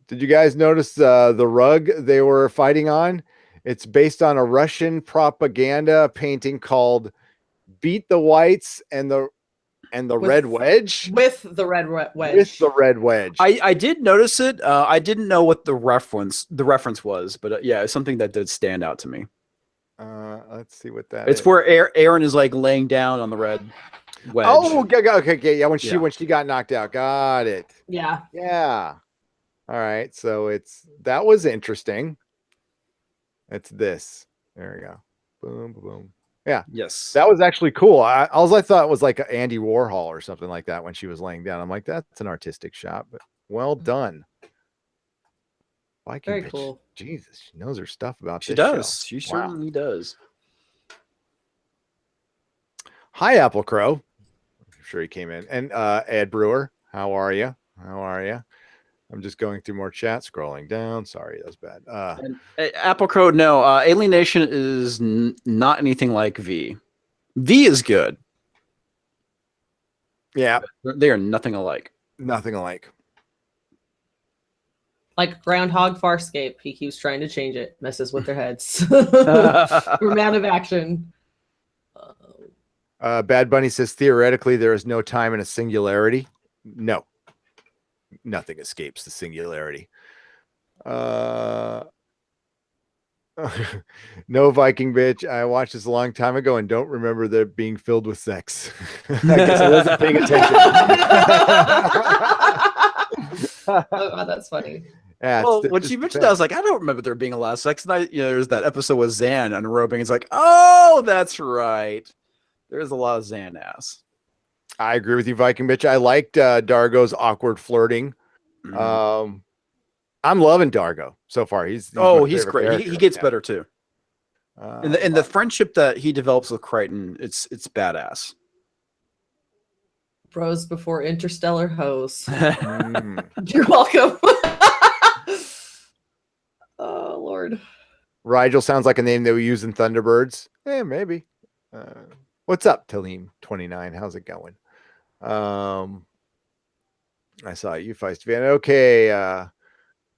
Did you guys notice the rug they were fighting on? It's based on a Russian propaganda painting called "Beat the Whites and the Red Wedge." With the red wedge. With the red wedge. I did notice it. I didn't know what the reference was, but yeah, it's something that did stand out to me. Let's see what that it's is. where Aaron is like laying down on the red wedge. Oh, okay, yeah. When she got knocked out, got it. Yeah. Yeah. All right, so that was interesting. It's this. There we go. Boom, boom, boom. Yeah. Yes. That was actually cool. All I thought was like Andy Warhol or something like that when she was laying down. I'm like, that's an artistic shot, but well done. Very cool. Jesus, she knows her stuff about She this does. show. She certainly does. Hi, Apple Crow. I'm sure he came in. And Ed Brewer, how are you? I'm just going through more chat, scrolling down. Sorry, that was bad. Apple Crow, no. Alienation is not anything like V. V is good. Yeah. They are nothing alike. Nothing alike. Like Groundhog Farscape. He keeps trying to change it. Messes with their heads. Amount of action. Bad Bunny says, theoretically, there is no time in a singularity. No. Nothing escapes the singularity. No Viking Bitch. I watched this a long time ago and don't remember there being filled with sex. I guess I wasn't paying attention. Oh, that's funny. Yeah, well, when she mentioned that, I was like, I don't remember there being a lot of sex. And there's that episode with Zan unrobing. It's like, oh, that's right. There's a lot of Zan ass. I agree with you, Viking Bitch. I liked Dargo's awkward flirting. I'm loving Dargo so far. He's great. He gets better too. And the friendship that he develops with Crichton, it's badass. Bros before interstellar hoes. You're welcome. Oh Lord. Rigel sounds like a name that we use in Thunderbirds. Yeah, maybe. What's up, Talim29? How's it going? I saw you, Feisty Fan. Okay.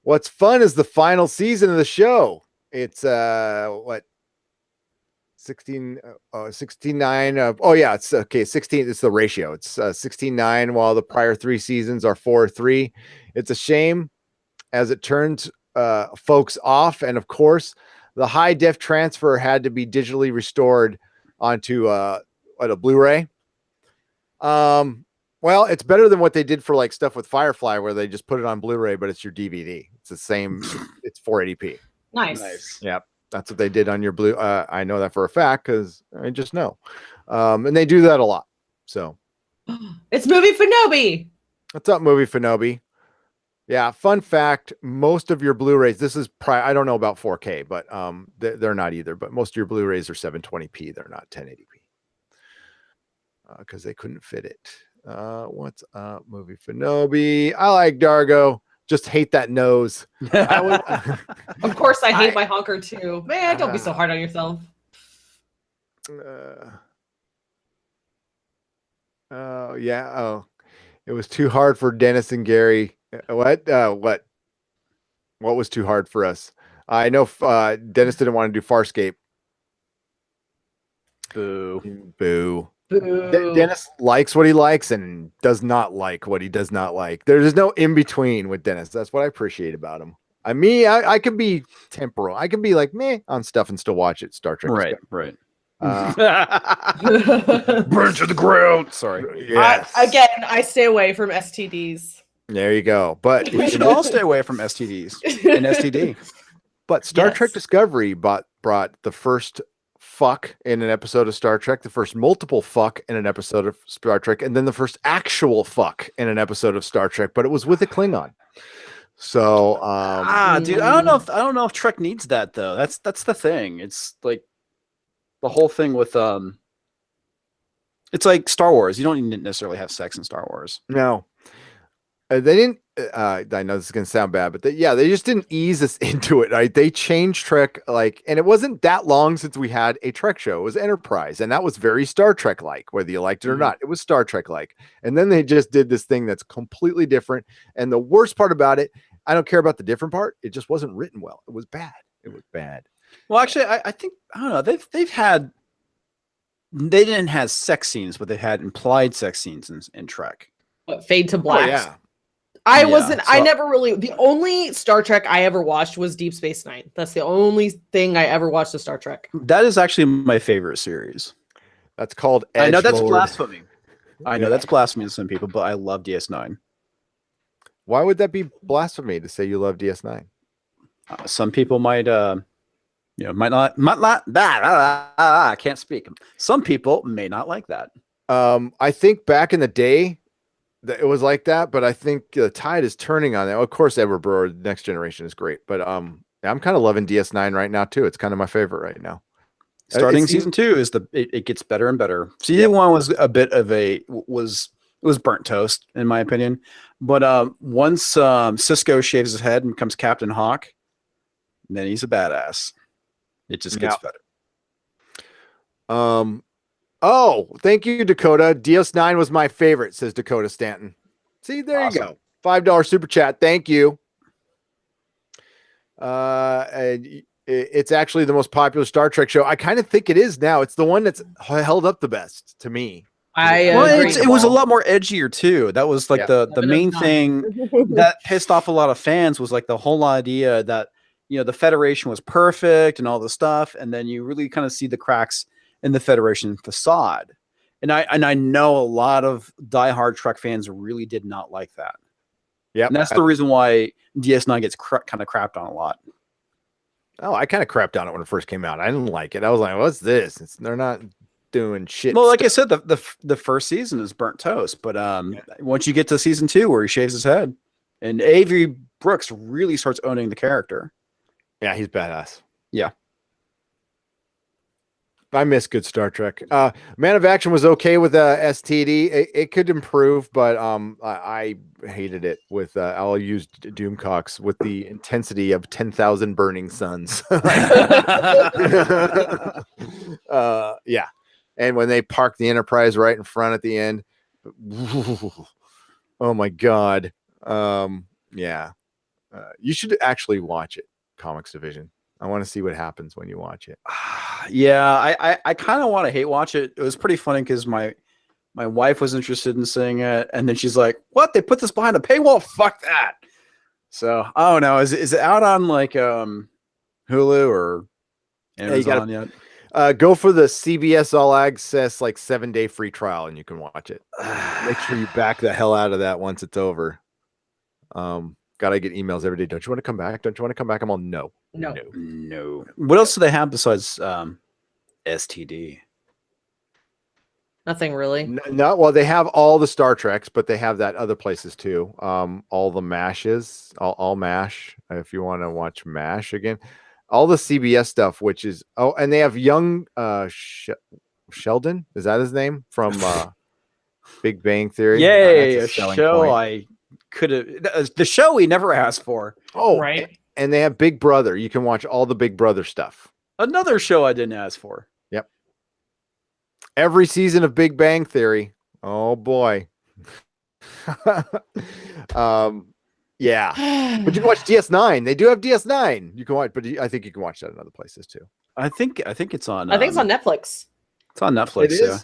What's fun is the final season of the show. It's 16, 69. It's okay. 16. It's the ratio. It's 16-9, while the prior 3 seasons are 4-3. It's a shame as it turns folks off. And of course, the high def transfer had to be digitally restored onto a Blu-ray. Well, it's better than what they did for like stuff with Firefly, where they just put it on Blu-ray, but it's your DVD. It's the same. It's 480p. Nice. Yeah, that's what they did on your blue. I know that for a fact because I just know, and they do that a lot. So, It's Movie Fanobi. what's up, Movie Fanobi? Yeah, fun fact: most of your Blu-rays. This is I don't know about 4K, but they're not either. But most of your Blu-rays are 720p. They're not 1080p because they couldn't fit it. What's up, Movie Fanobi? I like Dargo. Just hate that nose. Of course, I hate my honker too. Man, don't be so hard on yourself. Oh yeah. Oh, it was too hard for Dennis and Gary. What? What was too hard for us? I know Dennis didn't want to do Farscape. Boo. Boo. Boo. Dennis likes what he likes and does not like what he does not like. There's no in between with Dennis. That's what I appreciate about him. I can be temporal. I can be like meh on stuff and still watch it. Star Trek. Right. Burn to the ground. Sorry. Yes. I stay away from STDs. There you go. But We should all stay away from STDs and STD. But Star Yes. Trek Discovery brought the first fuck in an episode of Star Trek, the first multiple fuck in an episode of Star Trek, and then the first actual fuck in an episode of Star Trek, but it was with a Klingon. So dude, I don't know if Trek needs that though. That's the thing. It's like the whole thing with it's like Star Wars. You don't need to necessarily have sex in Star Wars. no. They didn't I know this is gonna sound bad, but they just didn't ease us into it, right? They changed Trek, like, and it wasn't that long since we had a Trek show. It was Enterprise, and that was very Star Trek like, whether you liked it or not. It was Star Trek like. And then they just did this thing that's completely different. And the worst part about it, I don't care about the different part, it just wasn't written well. It was bad. It was bad. Well, actually, I think I don't know. They didn't have sex scenes, but they had implied sex scenes in Trek. What, Fade to Black? Oh, yeah. I So- never really, the only Star Trek I ever watched was Deep Space Nine. That's the only thing I ever watched of Star Trek. That is actually my favorite series. That's called I know that's Edgelord. blasphemy. I know that's blasphemy to some people, but I love DS9. Why would that be blasphemy to say you love DS9? Some people might not I can't speak. Some people may not like that. I think back in the day that it was like that, but I think the tide is turning on that. Of course, Edward Brewer, Next Generation is great, but I'm kind of loving DS9 right now too. It's kind of my favorite right now. Starting season 2 is it gets better and better. Season 1 was a bit of it was burnt toast in my opinion, but once Cisco shaves his head and becomes Captain Hawk, then he's a badass. It just gets better. Oh, thank you, Dakota. DS9 was my favorite, says Dakota Stanton. See, there Awesome. you go. $5 super chat. Thank you. And it's actually the most popular Star Trek show. I kind of think it is now. It's the one that's held up the best to me. Agree. It was a lot more edgier too. That was like the main thing that pissed off a lot of fans was like the whole idea that the Federation was perfect and all this stuff, and then you really kind of see the cracks in the Federation facade. And I know a lot of diehard Trek fans really did not like that. Yeah, and that's the reason why DS9 gets kind of crapped on a lot. Oh, I kind of crapped on it when it first came out. I didn't like it. I was like, "What's this?" They're not doing shit. Well, like I said, the first season is burnt toast, but once you get to season 2 where he shaves his head, and Avery Brooks really starts owning the character. Yeah, he's badass. Yeah. I miss good Star Trek. Man of Action was okay with STD. It could improve, but I hated it with I'll use Doomcox with the intensity of 10,000 burning suns. Yeah. And when they park the Enterprise right in front at the end, oh my God. Yeah. You should actually watch it, Comix Division. I want to see what happens when you watch it. Yeah, I kind of want to hate watch it. It was pretty funny because my wife was interested in seeing it, and then she's like, "What? They put this behind a paywall? Fuck that!" So I don't know. Is it out on like Hulu or Amazon yet? Go for the CBS All Access 7-day free trial, and you can watch it. Make sure you back the hell out of that once it's over. Gotta get emails every day. Don't you want to come back? Don't you want to come back? I'm all no. What else do they have besides STD? Nothing really. No, well, they have all the Star Treks, but they have that other places too. All the MASHes, all MASH. If you want to watch MASH again, all the CBS stuff, which is and they have young Sheldon. Is that his name from Big Bang Theory? Yay, a show point. I could have. The show we never asked for. Oh, right. And they have Big Brother. You can watch all the Big Brother stuff. Another show I didn't ask for. Yep. Every season of Big Bang Theory. Oh boy. Yeah. But you can watch DS9. They do have DS9. You can watch, but I think you can watch that in other places too. I think it's on. I think it's on Netflix. It's on Netflix. It is. Yeah.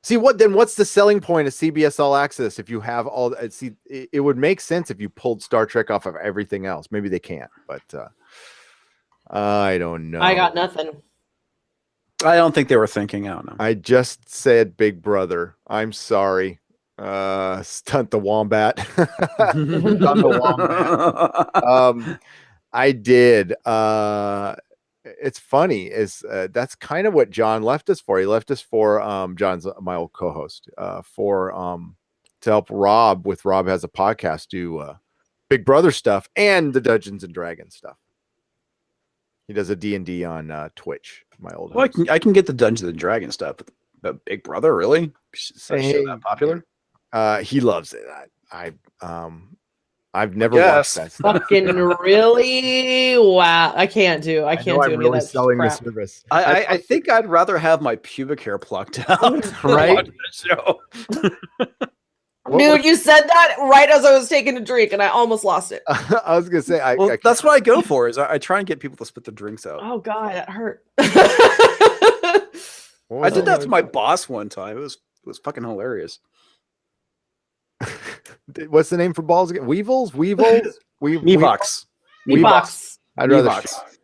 See what's the selling point of CBS All Access if you have all it would make sense if you pulled Star Trek off of everything else. Maybe they can't, but I don't know. I got nothing. I don't think they were thinking. I don't know. I just said Big Brother. I'm sorry. Stunt the Wombat. Stunt the Wombat. I did. It's funny is that's kind of what John left us for. He left us for John's my old co-host to help Rob has a podcast do Big Brother stuff and the Dungeons and Dragons stuff. He does a D&D on Twitch. My old well, I can get the Dungeons and Dragons stuff, but Big Brother really such that popular? He loves it. I've never watched that stuff. Fucking really? Wow. I can't do I'm really selling the service. I think I'd rather have my pubic hair plucked out. Right? Show. Dude, you said that right as I was taking a drink and I almost lost it. I was going to say, that's what I go for is I try and get people to spit their drinks out. Oh God, that hurt. I did that to my boss one time. It was fucking hilarious. What's the name for balls again? Weevils? Mevox. Mevox. I'd rather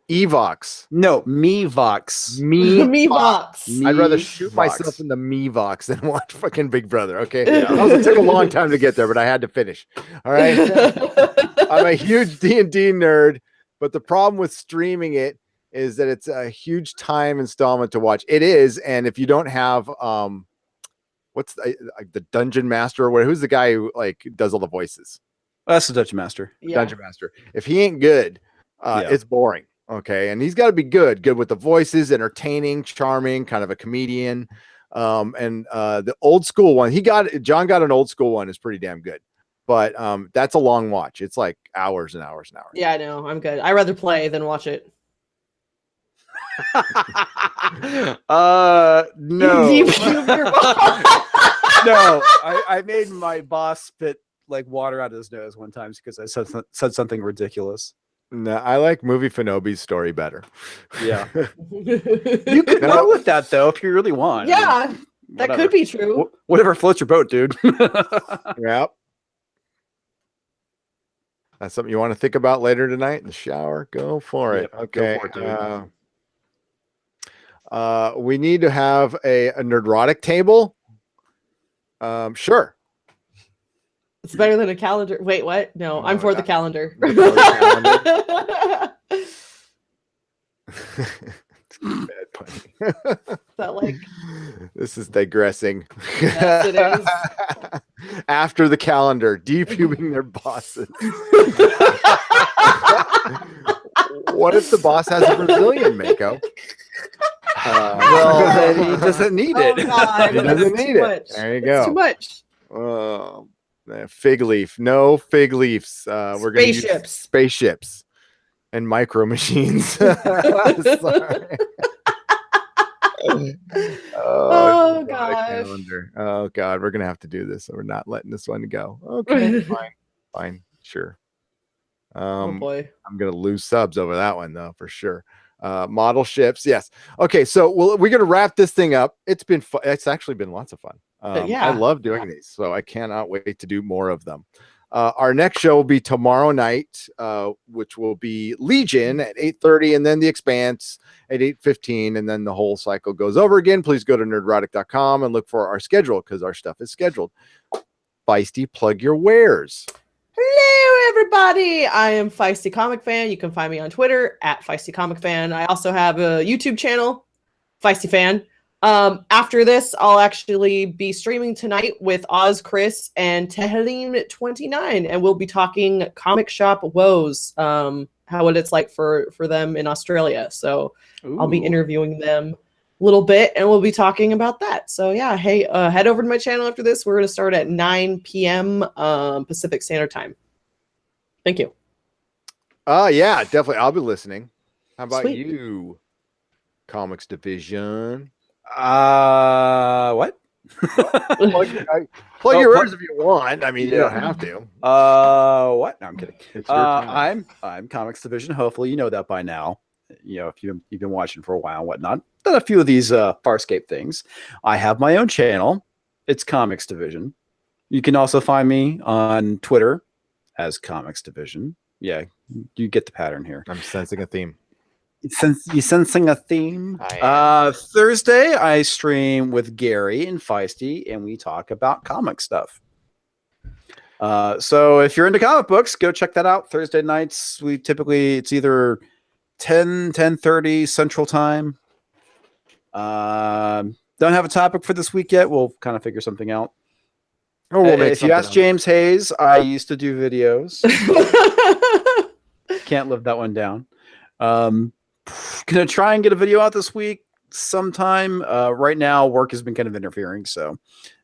Evox. No, Mevox. Mevox. I'd rather shoot myself in the Mevox than watch fucking Big Brother. Okay. It took a long time to get there, but I had to finish. All right. I'm a huge D&D nerd, but the problem with streaming it is that it's a huge time installment to watch. It is, and if you don't have what's the Dungeon Master or who's the guy who does all the voices? That's the Dungeon Master. Yeah. Dungeon Master. If he ain't good, it's boring. Okay. And he's got to be good with the voices, entertaining, charming, kind of a comedian. And the old school one, John got an old school one is pretty damn good, but that's a long watch. It's like hours and hours and hours. Yeah, I know. I'm good. I'd rather play than watch it. No. No. I made my boss spit water out of his nose one time because I said something ridiculous. No, I like Movie Finobi's story better. Yeah. You could go with that though if you really want. Yeah, that could be true. Whatever floats your boat, dude. Yep. That's something you want to think about later tonight in the shower. Go for it. Okay. Go for it, dude. We need to have a nerdrotic table. Sure. It's better than a calendar. Wait, what? No, I'm for the calendar. Bad punny. That this is digressing. Yes, it is. After the calendar, depubing their bosses. What if the boss has a Brazilian, Mako? Well, then he doesn't need it. God, he doesn't need it. There you go. It's too much. Fig leaf. No fig leaves. We're going to use spaceships and micro machines. Sorry. Oh gosh. Oh God, we're gonna have to do this. We're not letting this one go. Okay, fine, sure. Oh boy, I'm gonna lose subs over that one though for sure. Model ships, yes. Okay, so we're gonna wrap this thing up. It's been it's actually been lots of fun. Yeah, I love doing these, so I cannot wait to do more of them. Our next show will be tomorrow night, which will be Legion at 8:30, and then The Expanse at 8:15, and then the whole cycle goes over again. Please go to nerdrotic.com and look for our schedule because our stuff is scheduled. Feisty, plug your wares. Hello, everybody. I am Feisty Comic Fan. You can find me on Twitter at Feisty Comic Fan. I also have a YouTube channel, Feisty Fan. After this, I'll actually be streaming tonight with Oz, Chris, and Tehleen29, and we'll be talking comic shop woes, what it's like for them in Australia. So I'll be interviewing them a little bit, and we'll be talking about that. So yeah, hey, head over to my channel after this. We're going to start at 9 p.m. Pacific Standard Time. Thank you. Yeah, definitely. I'll be listening. How about Sweet. you, Comix Division? What? Plug your words if you want. I mean, you don't have to. What? No, I'm kidding. It's your time. I'm Comix Division. Hopefully, you know that by now. You know, if you've been watching for a while and whatnot. Done a few of these Farscape things. I have my own channel. It's Comix Division. You can also find me on Twitter as Comix Division. Yeah, you get the pattern here. I'm sensing a theme. You sensing a theme? Thursday, I stream with Gary and Feisty, and we talk about comic stuff. So if you're into comic books, go check that out. Thursday nights, it's either 10:30 Central Time. Don't have a topic for this week yet. We'll kind of figure something out. Oh, If you ask James Hayes, I used to do videos. Can't live that one down. Gonna try and get a video out this week sometime. Right now, work has been kind of interfering, so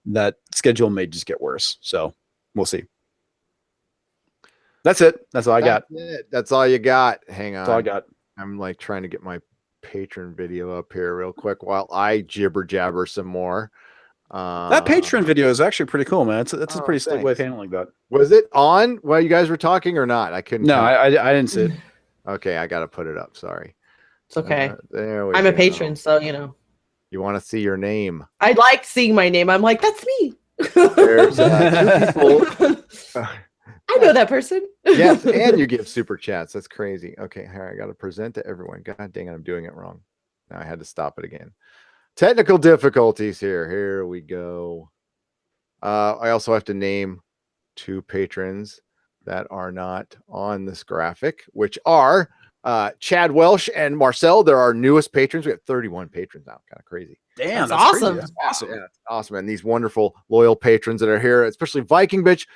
that schedule may just get worse. So we'll see. That's it. That's all I got. That's all you got. Hang on. That's all I got. I'm like trying to get my patron video up here real quick while I jibber jabber some more. That Patreon video is actually pretty cool, man. It's a pretty slick way of handling that. Was it on while you guys were talking or not? I couldn't. No, I didn't see it. Okay, I got to put it up. Sorry. It's okay. There we I'm go. a patron, so you know. You want to see your name? I like seeing my name. I'm like, that's me. There's two people. I know that person. Yes, and you give super chats. That's crazy. Okay, here I got to present to everyone. God dang it, I'm doing it wrong. Now I had to stop it again. Technical difficulties here. Here we go. I also have to name two patrons that are not on this graphic, which are Chad Welsh and Marcel. They're our newest patrons. We have 31 patrons now. Kind of crazy. Damn, that's awesome. Crazy. That's awesome. Yeah, it's awesome. And these wonderful, loyal patrons that are here, especially Viking Bitch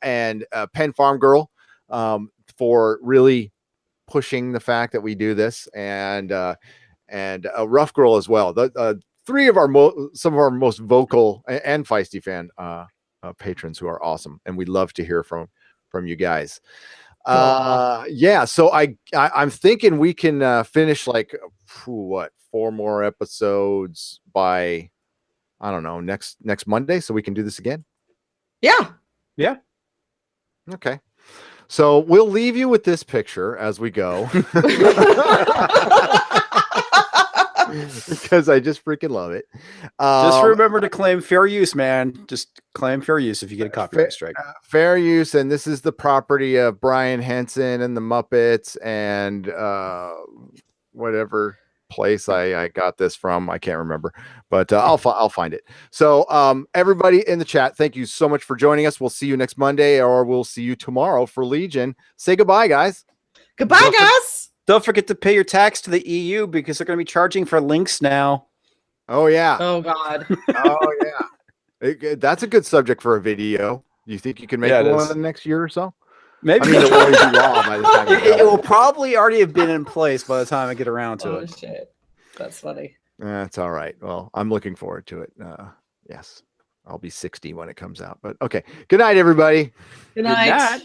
and Pen Farm Girl, for really pushing the fact that we do this, and a Rough Girl as well. The three of some of our most vocal and Feisty Fan patrons who are awesome, and we love to hear from you guys. Yeah, so I'm thinking we can finish like 4 more episodes by, I don't know, next Monday, so we can do this again. Yeah. Okay, so we'll leave you with this picture as we go. Because I just freaking love it. Just remember to claim fair use, man. Just claim fair use if you get a copyright strike. Fair use, and this is the property of Brian Henson and the Muppets and whatever place I got this from. I can't remember, but I'll find it. So everybody in the chat, thank you so much for joining us. We'll see you next Monday, or we'll see you tomorrow for Legion. Say goodbye, guys. Goodbye, guys. Don't forget to pay your tax to the EU because they're going to be charging for links now. Oh yeah. Oh God. Oh yeah. That's a good subject for a video. You think you can make one in the next year or so? Maybe. I mean, it will already be raw by the time it will probably already have been in place by the time I get around to it. Oh shit. That's funny. That's all right. Well, I'm looking forward to it. Yes. I'll be 60 when it comes out. But okay. Good night, everybody. Good night.